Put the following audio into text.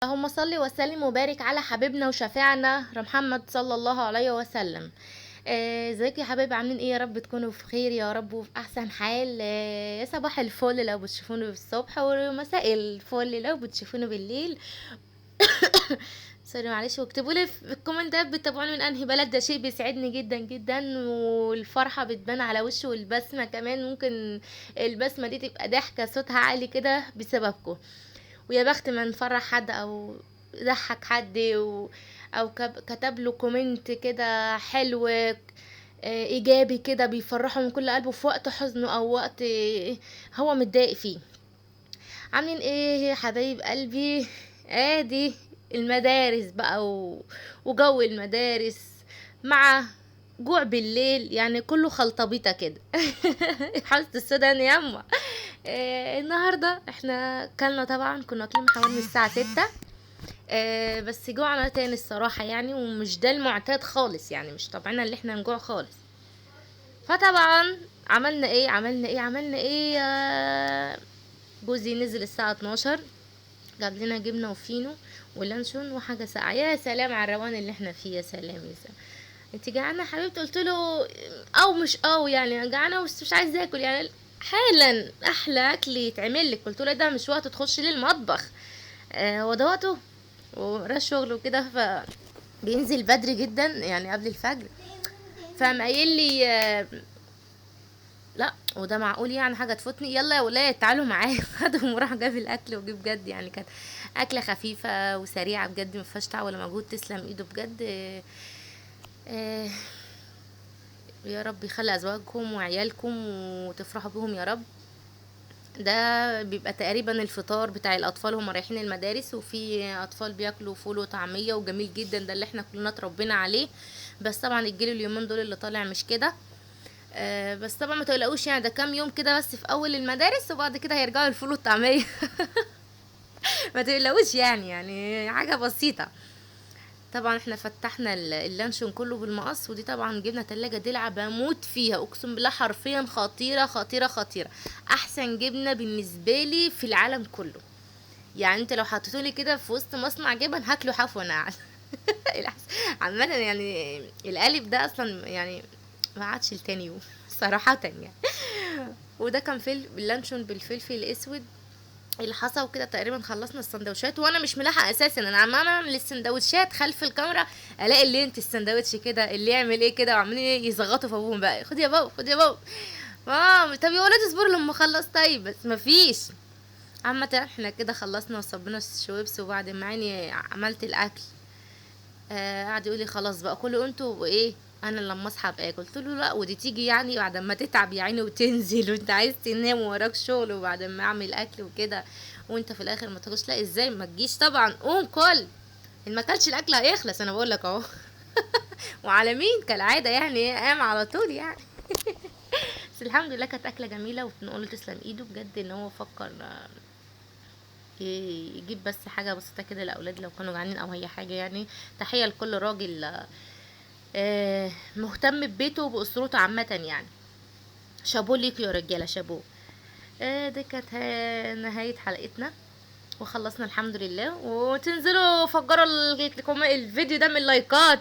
اللهم صل وسلم وبارك على حبيبنا وشفيعنا محمد صلى الله عليه وسلم. ازيكم يا حبايبي، عاملين ايه؟ يا رب تكونوا في خير يا رب وفي احسن حال. يا صباح الفل لو بتشوفوني الصبح، ومساء الفل لو بتشوفوني بالليل. سوري معلش، واكتبوا لي في الكومنتات بتتابعوني من انهي بلد، ده شيء بيسعدني جدا جدا، والفرحه بتبان على وشي، والبسمه كمان ممكن البسمه دي تبقى ضحكه صوتها عالي كده بسببكم. ويا بخت ما نفرح حد او ضحك حد او كتب له كومنت كده حلو، ايجابي كده بيفرحه من كل قلبه في وقت حزنه او وقت هو متضايق فيه. عاملين ايه يا حبايب قلبي؟ ادي المدارس بقى وجو المدارس مع جوع بالليل، يعني كله خلطبيطه كده. حاسه السودان ياما. النهارده احنا كلنا، طبعا كنا واكلين حوالي من الساعه 6. بس جوعنا تاني الصراحه يعني، ومش ده المعتاد خالص، يعني مش طبعنا اللي احنا نجوع خالص. فطبعا عملنا ايه جوزي نزل الساعه 12، جاب لنا جبنه وفينو ولانشون وحاجه ساقعه. يا سلام على الروان اللي احنا فيه، يا سلام يا سلام. انت جعانه يا حبيبتي؟ قلت له او مش يعني جعانه بس مش عايزه اكل يعني. حالا احلى اكل يتعمل لك. قلت له ده مش وقت تخش لي المطبخ، هو ده وقته وراه شغل وكده، بينزل بدري جدا يعني قبل الفجر. فقام قايل لي لا وده معقول يعني حاجه تفوتني؟ يلا يا ولاد تعالوا معايا. خدهم وراح جاب الاكل، وجي بجد يعني كانت اكله خفيفه وسريعه بجد، ما فيهاش تعب ولا مجهود، تسلم ايده بجد. آه، يا رب يخلي ازواجكم وعيالكم وتفرحوا بيهم يا رب. ده بيبقى تقريبا الفطار بتاع الاطفال هم رايحين المدارس، وفي اطفال بياكلوا فول وطعميه، وجميل جدا ده اللي احنا كلنا اتربينا عليه. بس طبعا الجيل اليومين دول اللي طالع مش كده. بس طبعا ما تقلقوش، يعني ده كام يوم كده بس في اول المدارس، وبعد كده هيرجعوا الفول والطعميه. ما تقلقوش يعني حاجه بسيطه. طبعا احنا فتحنا اللانشون كله بالمقص، ودي طبعا جبنه تلاجة دلع بموت فيها، اقسم بالله حرفيا خطيره خطيره خطيره. احسن جبنه بالنسبه لي في العالم كله. يعني انت لو حطيتولي كده في وسط مصنع جبن هاكله حاف وانا قاعده. عامه يعني القالب ده اصلا يعني ما عادش لتاني يوم. صراحه يعني. وده كان اللانشون بالفلفل الاسود اللي حصل وكده. تقريبا خلصنا السندوتشات، وانا مش ملاحقه اساسا، انا عماله اعمل السندوتشات خلف الكاميرا، الاقي اللي انت السندوتش كده اللي يعمل ايه كده، وعاملين ايه يزغطوا في ابوهم بقى، خد يا بابا خد يا بابا. طب يا ولاد اصبروا لما اخلص. طيب بس مفيش. عامة احنا كده خلصنا وصبنا الشويبس، وبعد ما عيني عملت الاكل قعد يقول لي خلاص بقى كلوا انتوا وايه، انا لما اصحى ابقى اكل. قلت له لا، ودي تيجي يعني بعد ما تتعب يا عيني وتنزل وانت عايز تنام وراك شغل، وبعد ما اعمل اكل وكده وانت في الاخر ما تاكلش؟ لا ازاي ما تجيش؟ طبعا قوم كل. ان ما اكلش الاكل هيخلص، انا بقول لك اهو. وعلى مين كالعاده يعني قام على طول يعني. بس الحمد لله كانت اكله جميله، وبنقول له تسلم ايده بجد ان هو فكر يجيب بس حاجه بسيطه كده لاولاد لو كانوا جعانين او اي حاجه يعني. تحيه لكل راجل مهتم ببيته وبأسرته عامة يعني. شابو ليكوا يا رجالة، شابو. دي كانت نهاية حلقتنا، وخلصنا الحمد لله. وتنزلوا فجروا الفيديو ده من اللايكات.